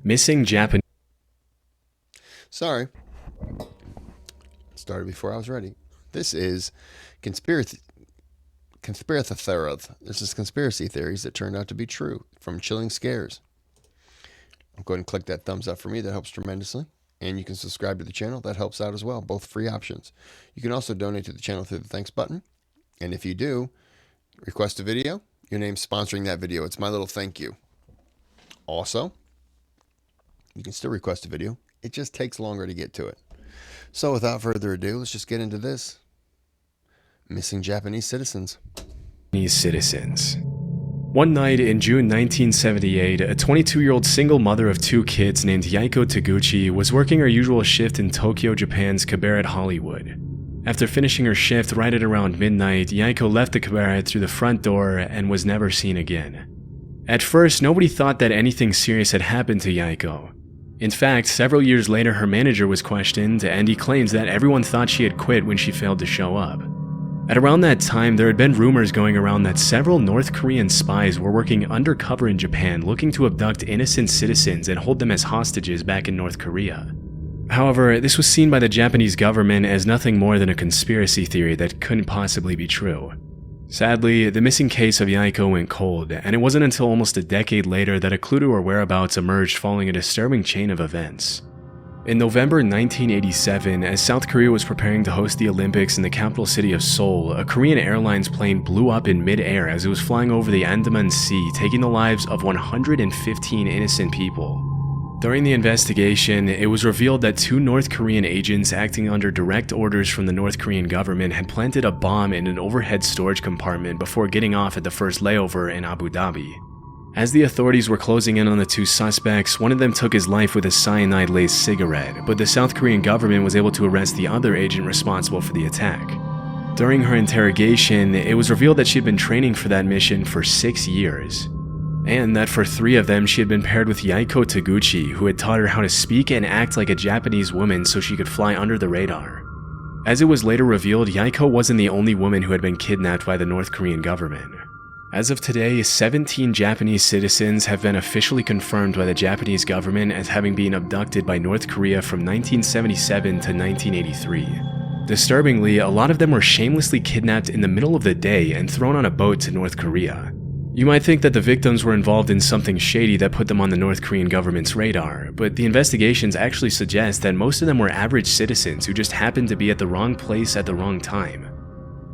Missing Japanese. Sorry. Started before I was ready. This is conspiracy theories that turned out to be true from Chilling Scares. Go ahead and click that thumbs up for me. That helps tremendously. And you can subscribe to the channel. That helps out as well. Both free options. You can also donate to the channel through the thanks button. And if you do, request a video. Your name's sponsoring that video. It's my little thank you. Also, you can still request a video. It just takes longer to get to it. So without further ado, let's just get into this. Missing Japanese citizens. One night in June 1978, a 22-year-old single mother of 2 kids named Yaiko Taguchi was working her usual shift in Tokyo, Japan's cabaret Hollywood. After finishing her shift right at around midnight, Yaiko left the cabaret through the front door and was never seen again. At first, nobody thought that anything serious had happened to Yaiko. In fact, several years later her manager was questioned, and he claims that everyone thought she had quit when she failed to show up. At around that time, there had been rumors going around that several North Korean spies were working undercover in Japan looking to abduct innocent citizens and hold them as hostages back in North Korea. However, this was seen by the Japanese government as nothing more than a conspiracy theory that couldn't possibly be true. Sadly, the missing case of Yaiko went cold, and it wasn't until almost a decade later that a clue to her whereabouts emerged following a disturbing chain of events. In November 1987, as South Korea was preparing to host the Olympics in the capital city of Seoul, a Korean Airlines plane blew up in mid-air as it was flying over the Andaman Sea, taking the lives of 115 innocent people. During the investigation, it was revealed that 2 North Korean agents acting under direct orders from the North Korean government had planted a bomb in an overhead storage compartment before getting off at the first layover in Abu Dhabi. As the authorities were closing in on the 2 suspects, one of them took his life with a cyanide-laced cigarette, but the South Korean government was able to arrest the other agent responsible for the attack. During her interrogation, it was revealed that she had been training for that mission for 6 years, and that for 3 of them she had been paired with Yaiko Taguchi, who had taught her how to speak and act like a Japanese woman so she could fly under the radar. As it was later revealed, Yaiko wasn't the only woman who had been kidnapped by the North Korean government. As of today, 17 Japanese citizens have been officially confirmed by the Japanese government as having been abducted by North Korea from 1977 to 1983. Disturbingly, a lot of them were shamelessly kidnapped in the middle of the day and thrown on a boat to North Korea. You might think that the victims were involved in something shady that put them on the North Korean government's radar, but the investigations actually suggest that most of them were average citizens who just happened to be at the wrong place at the wrong time.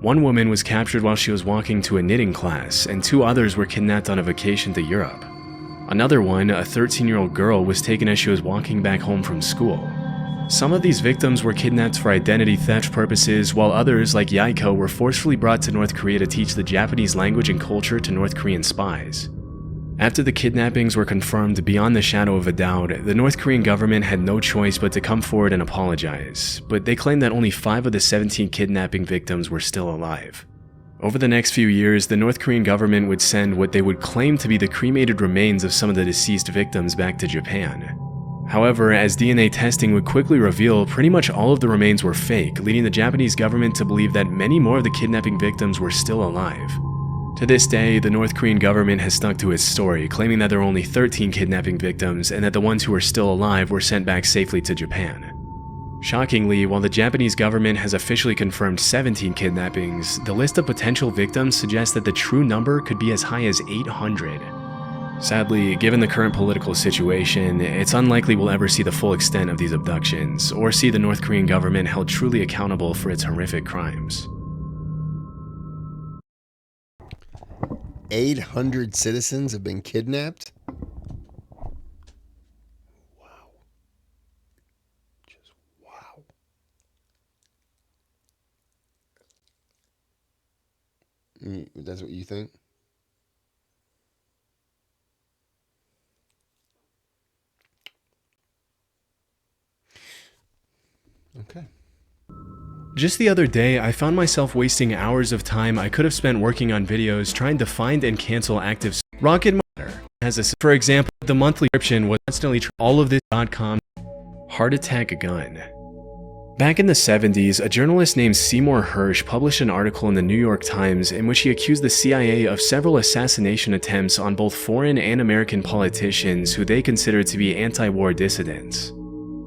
One woman was captured while she was walking to a knitting class, and 2 others were kidnapped on a vacation to Europe. Another one, a 13-year-old girl, was taken as she was walking back home from school. Some of these victims were kidnapped for identity theft purposes, while others, like Yaiko, were forcefully brought to North Korea to teach the Japanese language and culture to North Korean spies. After the kidnappings were confirmed beyond the shadow of a doubt, the North Korean government had no choice but to come forward and apologize, but they claimed that only 5 of the 17 kidnapping victims were still alive. Over the next few years, the North Korean government would send what they would claim to be the cremated remains of some of the deceased victims back to Japan. However, as DNA testing would quickly reveal, pretty much all of the remains were fake, leading the Japanese government to believe that many more of the kidnapping victims were still alive. To this day, the North Korean government has stuck to its story, claiming that there were only 13 kidnapping victims and that the ones who were still alive were sent back safely to Japan. Shockingly, while the Japanese government has officially confirmed 17 kidnappings, the list of potential victims suggests that the true number could be as high as 800. Sadly, given the current political situation, it's unlikely we'll ever see the full extent of these abductions, or see the North Korean government held truly accountable for its horrific crimes. 800 citizens have been kidnapped? Wow. Just wow. That's what you think? Okay. Just the other day, I found myself wasting hours of time I could have spent working on videos trying to find and cancel active. Rocket Matter has a, for example, the monthly subscription was constantly all of this.com heart attack gun. Back in the 70s, a journalist named Seymour Hersh published an article in the New York Times in which he accused the CIA of several assassination attempts on both foreign and American politicians who they considered to be anti-war dissidents.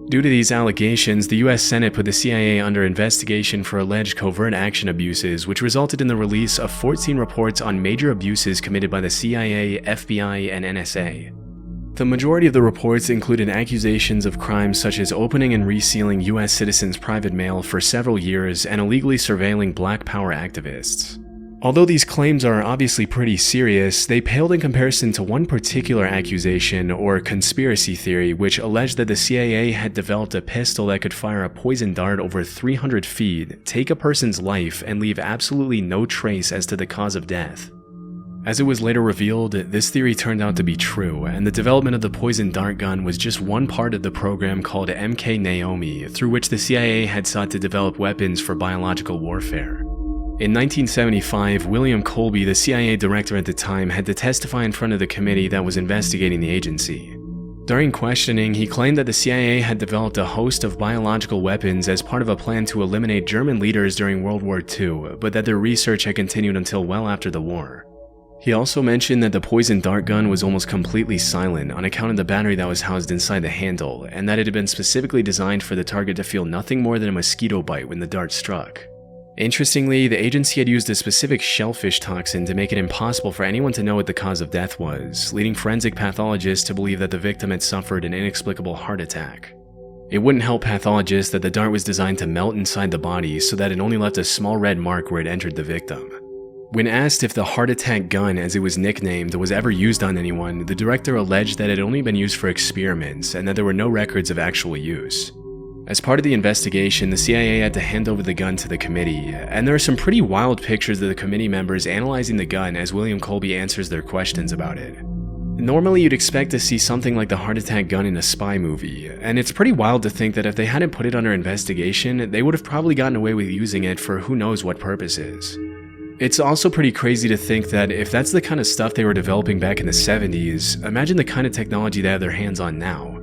Due to these allegations, the US Senate put the CIA under investigation for alleged covert action abuses, which resulted in the release of 14 reports on major abuses committed by the CIA, FBI, and NSA. The majority of the reports included accusations of crimes such as opening and resealing US citizens' private mail for several years and illegally surveilling Black Power activists. Although these claims are obviously pretty serious, they paled in comparison to one particular accusation, or conspiracy theory, which alleged that the CIA had developed a pistol that could fire a poison dart over 300 feet, take a person's life, and leave absolutely no trace as to the cause of death. As it was later revealed, this theory turned out to be true, and the development of the poison dart gun was just one part of the program called MK Naomi, through which the CIA had sought to develop weapons for biological warfare. In 1975, William Colby, the CIA director at the time, had to testify in front of the committee that was investigating the agency. During questioning, he claimed that the CIA had developed a host of biological weapons as part of a plan to eliminate German leaders during World War II, but that their research had continued until well after the war. He also mentioned that the poison dart gun was almost completely silent on account of the battery that was housed inside the handle, and that it had been specifically designed for the target to feel nothing more than a mosquito bite when the dart struck. Interestingly, the agency had used a specific shellfish toxin to make it impossible for anyone to know what the cause of death was, leading forensic pathologists to believe that the victim had suffered an inexplicable heart attack. It wouldn't help pathologists that the dart was designed to melt inside the body so that it only left a small red mark where it entered the victim. When asked if the heart attack gun, as it was nicknamed, was ever used on anyone, the director alleged that it had only been used for experiments and that there were no records of actual use. As part of the investigation, the CIA had to hand over the gun to the committee, and there are some pretty wild pictures of the committee members analyzing the gun as William Colby answers their questions about it. Normally you'd expect to see something like the heart attack gun in a spy movie, and it's pretty wild to think that if they hadn't put it under investigation, they would have probably gotten away with using it for who knows what purposes. It's also pretty crazy to think that if that's the kind of stuff they were developing back in the 70s, imagine the kind of technology they have their hands on now.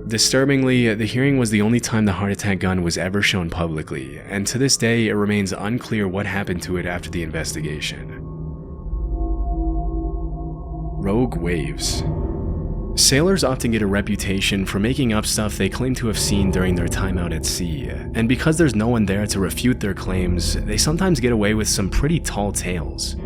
Disturbingly, the hearing was the only time the heart attack gun was ever shown publicly, and to this day it remains unclear what happened to it after the investigation. Rogue waves. Sailors often get a reputation for making up stuff they claim to have seen during their time out at sea, and because there's no one there to refute their claims, they sometimes get away with some pretty tall tales.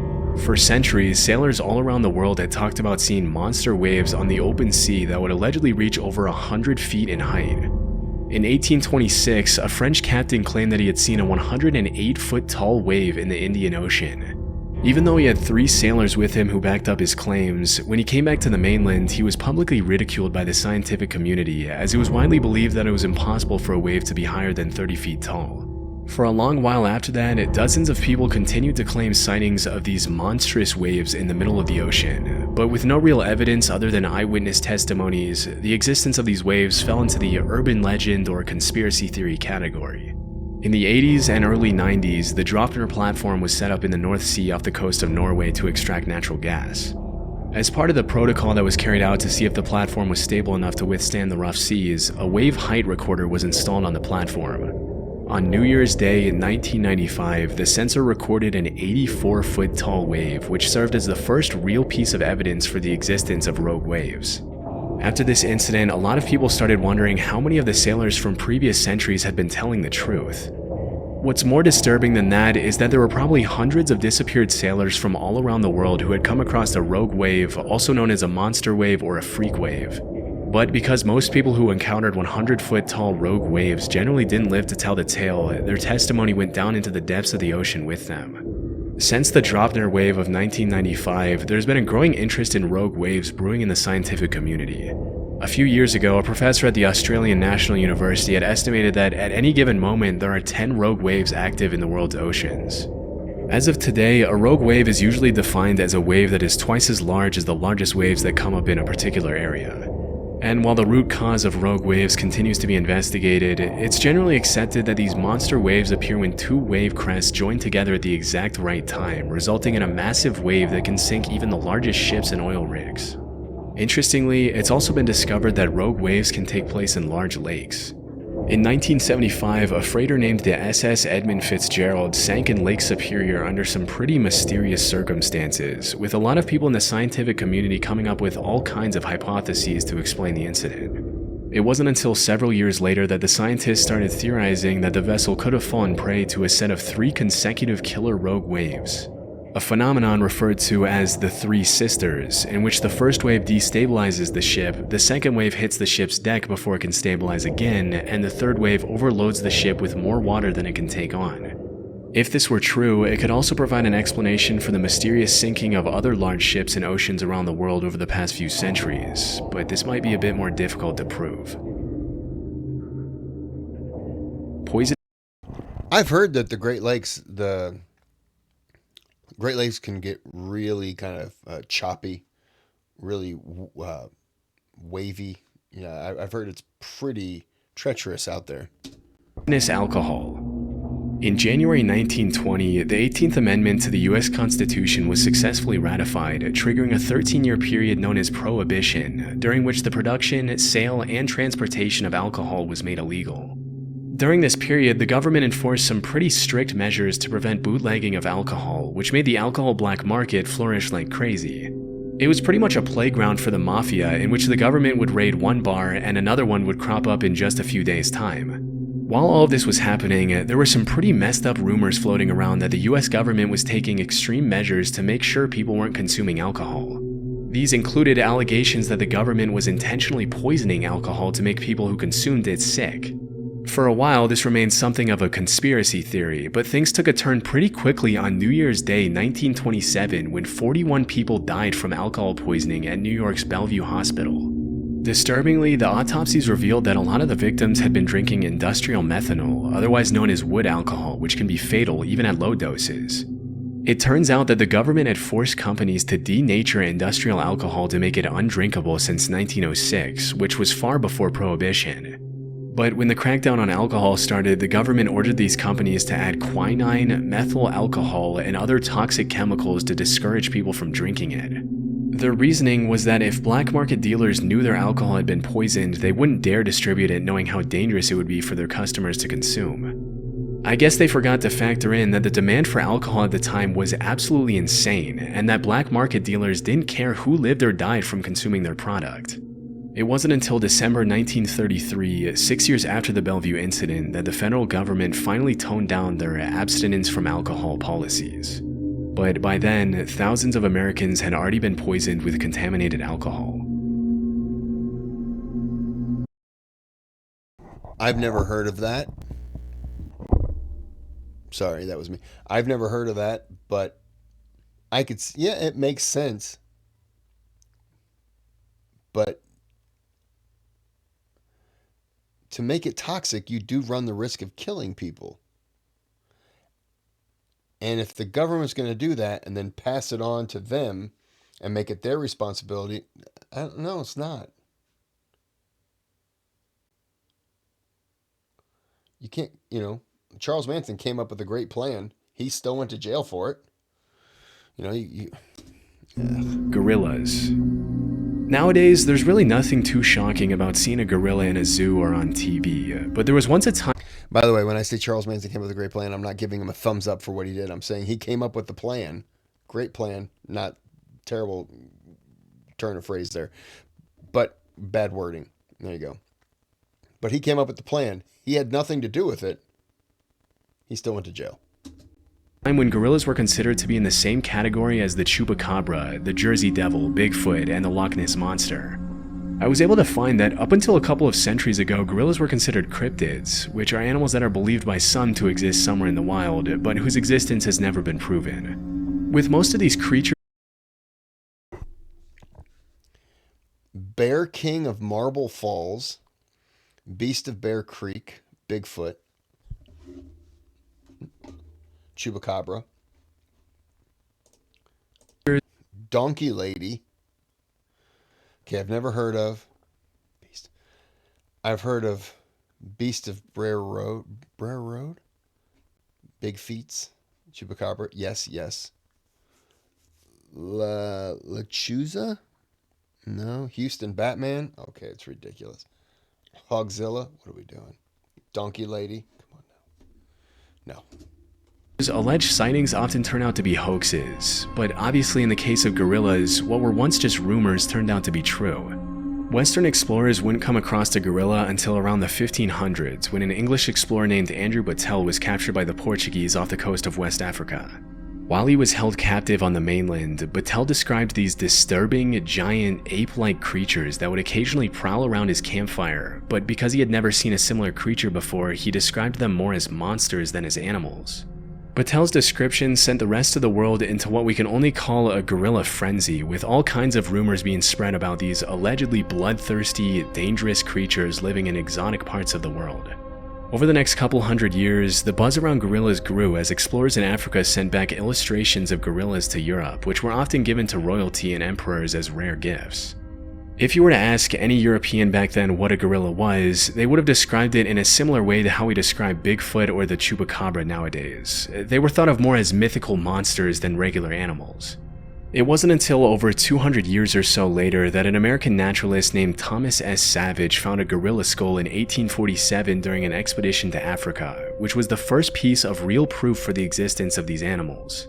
For centuries, sailors all around the world had talked about seeing monster waves on the open sea that would allegedly reach over 100 feet in height. In 1826, a French captain claimed that he had seen a 108-foot tall wave in the Indian Ocean. Even though he had 3 sailors with him who backed up his claims, when he came back to the mainland, he was publicly ridiculed by the scientific community, as it was widely believed that it was impossible for a wave to be higher than 30 feet tall. For a long while after that, dozens of people continued to claim sightings of these monstrous waves in the middle of the ocean, but with no real evidence other than eyewitness testimonies, the existence of these waves fell into the urban legend or conspiracy theory category. In the 80s and early 90s, the Draupner platform was set up in the North Sea off the coast of Norway to extract natural gas. As part of the protocol that was carried out to see if the platform was stable enough to withstand the rough seas, a wave height recorder was installed on the platform. On New Year's Day in 1995, the sensor recorded an 84-foot tall wave, which served as the first real piece of evidence for the existence of rogue waves. After this incident, a lot of people started wondering how many of the sailors from previous centuries had been telling the truth. What's more disturbing than that is that there were probably hundreds of disappeared sailors from all around the world who had come across a rogue wave, also known as a monster wave or a freak wave. But because most people who encountered 100-foot tall rogue waves generally didn't live to tell the tale, their testimony went down into the depths of the ocean with them. Since the Draupner wave of 1995, there's been a growing interest in rogue waves brewing in the scientific community. A few years ago, a professor at the Australian National University had estimated that at any given moment there are 10 rogue waves active in the world's oceans. As of today, a rogue wave is usually defined as a wave that is twice as large as the largest waves that come up in a particular area. And while the root cause of rogue waves continues to be investigated, it's generally accepted that these monster waves appear when 2 wave crests join together at the exact right time, resulting in a massive wave that can sink even the largest ships and oil rigs. Interestingly, it's also been discovered that rogue waves can take place in large lakes. In 1975, a freighter named the SS Edmund Fitzgerald sank in Lake Superior under some pretty mysterious circumstances, with a lot of people in the scientific community coming up with all kinds of hypotheses to explain the incident. It wasn't until several years later that the scientists started theorizing that the vessel could have fallen prey to a set of 3 consecutive killer rogue waves, a phenomenon referred to as the Three Sisters, in which the first wave destabilizes the ship, the second wave hits the ship's deck before it can stabilize again, and the third wave overloads the ship with more water than it can take on. If this were true, it could also provide an explanation for the mysterious sinking of other large ships in oceans around the world over the past few centuries, but this might be a bit more difficult to prove. Poison. I've heard that the Great Lakes can get really kind of choppy, really wavy. Yeah, I've heard it's pretty treacherous out there. Alcohol. In January 1920, the 18th Amendment to the U.S. Constitution was successfully ratified, triggering a 13-year period known as Prohibition, during which the production, sale, and transportation of alcohol was made illegal. During this period, the government enforced some pretty strict measures to prevent bootlegging of alcohol, which made the alcohol black market flourish like crazy. It was pretty much a playground for the mafia, in which the government would raid one bar and another one would crop up in just a few days' time. While all of this was happening, there were some pretty messed up rumors floating around that the US government was taking extreme measures to make sure people weren't consuming alcohol. These included allegations that the government was intentionally poisoning alcohol to make people who consumed it sick. For a while, this remained something of a conspiracy theory, but things took a turn pretty quickly on New Year's Day 1927 when 41 people died from alcohol poisoning at New York's Bellevue Hospital. Disturbingly, the autopsies revealed that a lot of the victims had been drinking industrial methanol, otherwise known as wood alcohol, which can be fatal even at low doses. It turns out that the government had forced companies to denature industrial alcohol to make it undrinkable since 1906, which was far before Prohibition. But when the crackdown on alcohol started, the government ordered these companies to add quinine, methyl alcohol, and other toxic chemicals to discourage people from drinking it. Their reasoning was that if black market dealers knew their alcohol had been poisoned, they wouldn't dare distribute it knowing how dangerous it would be for their customers to consume. I guess they forgot to factor in that the demand for alcohol at the time was absolutely insane, and that black market dealers didn't care who lived or died from consuming their product. It wasn't until December 1933, 6 years after the Bellevue incident, that the federal government finally toned down their abstinence from alcohol policies. But by then, thousands of Americans had already been poisoned with contaminated alcohol. I've never heard of that. Sorry, that was me. I've never heard of that, but I could see, yeah, it makes sense. But to make it toxic, you do run the risk of killing people. And if the government's going to do that and then pass it on to them and make it their responsibility, I don't know, it's not. You can't, Charles Manson came up with a great plan. He still went to jail for it. Gorillas. Nowadays, there's really nothing too shocking about seeing a gorilla in a zoo or on TV, but there was once a time. By the way, when I say Charles Manson came up with a great plan, I'm not giving him a thumbs up for what he did. I'm saying he came up with the plan. Great plan. Not terrible turn of phrase there, but bad wording. There you go. But he came up with the plan. He had nothing to do with it. He still went to jail. Time when gorillas were considered to be in the same category as the chupacabra, the Jersey Devil, Bigfoot, and the Loch Ness Monster. I was able to find that up until a couple of centuries ago, gorillas were considered cryptids, which are animals that are believed by some to exist somewhere in the wild, but whose existence has never been proven. With most of these creatures, Bear King of Marble Falls, Beast of Bear Creek, Bigfoot, Chupacabra, Donkey Lady. Okay, I've never heard of Beast. I've heard of Beast of Brer Road. Brer Road? Big Feets. Chupacabra. Yes. Lechuza? No. Houston Batman? Okay, it's ridiculous. Hogzilla? What are we doing? Donkey lady. Come on now. No. Alleged sightings often turn out to be hoaxes, but obviously in the case of gorillas, what were once just rumors turned out to be true. Western explorers wouldn't come across a gorilla until around the 1500s, when an English explorer named Andrew Battelle was captured by the Portuguese off the coast of West Africa. While he was held captive on the mainland, Battelle described these disturbing, giant, ape-like creatures that would occasionally prowl around his campfire, but because he had never seen a similar creature before, he described them more as monsters than as animals. Battelle's description sent the rest of the world into what we can only call a gorilla frenzy, with all kinds of rumors being spread about these allegedly bloodthirsty, dangerous creatures living in exotic parts of the world. Over the next couple hundred years, the buzz around gorillas grew as explorers in Africa sent back illustrations of gorillas to Europe, which were often given to royalty and emperors as rare gifts. If you were to ask any European back then what a gorilla was, they would have described it in a similar way to how we describe Bigfoot or the chupacabra nowadays. They were thought of more as mythical monsters than regular animals. It wasn't until over 200 years or so later that an American naturalist named Thomas S. Savage found a gorilla skull in 1847 during an expedition to Africa, which was the first piece of real proof for the existence of these animals.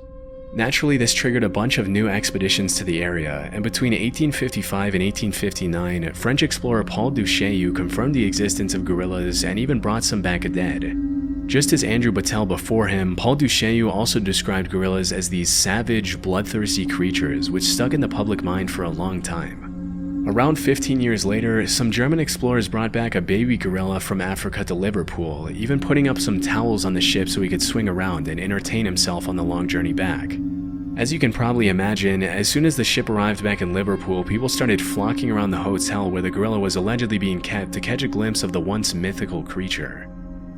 Naturally, this triggered a bunch of new expeditions to the area, and between 1855 and 1859, French explorer Paul Duchaillu confirmed the existence of gorillas and even brought some back dead. Just as Andrew Battelle before him, Paul Duchaillu also described gorillas as these savage, bloodthirsty creatures which stuck in the public mind for a long time. Around 15 years later, some German explorers brought back a baby gorilla from Africa to Liverpool, even putting up some towels on the ship so he could swing around and entertain himself on the long journey back. As you can probably imagine, as soon as the ship arrived back in Liverpool, people started flocking around the hotel where the gorilla was allegedly being kept to catch a glimpse of the once mythical creature.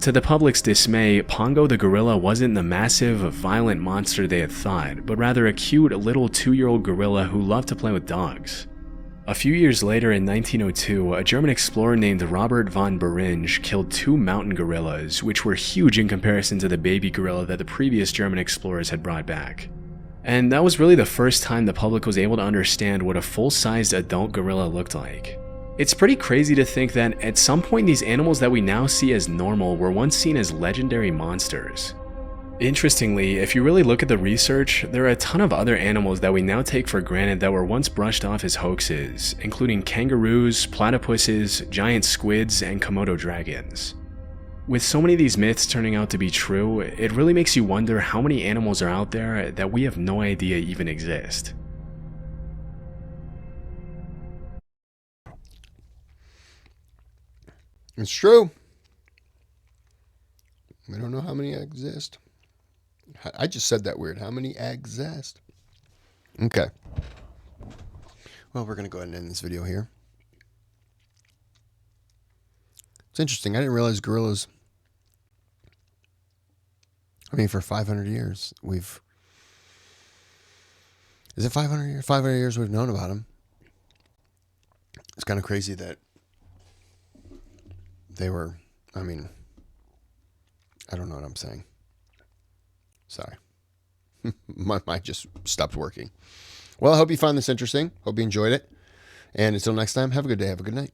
To the public's dismay, Pongo the gorilla wasn't the massive, violent monster they had thought, but rather a cute little 2-year-old gorilla who loved to play with dogs. A few years later in 1902, a German explorer named Robert von Beringe killed 2 mountain gorillas, which were huge in comparison to the baby gorilla that the previous German explorers had brought back. And that was really the first time the public was able to understand what a full-sized adult gorilla looked like. It's pretty crazy to think that at some point these animals that we now see as normal were once seen as legendary monsters. Interestingly, if you really look at the research, there are a ton of other animals that we now take for granted that were once brushed off as hoaxes, including kangaroos, platypuses, giant squids, and Komodo dragons. With so many of these myths turning out to be true, it really makes you wonder how many animals are out there that we have no idea even exist. It's true. We don't know how many exist. I just said that weird. How many exist? Okay. Well, we're going to go ahead and end this video here. It's interesting. I didn't realize gorillas, for 500 years, is it 500 years? 500 years we've known about them. It's kind of crazy that they were, I don't know what I'm saying. Sorry. My mic just stopped working. Well, I hope you found this interesting. Hope you enjoyed it. And until next time, have a good day. Have a good night.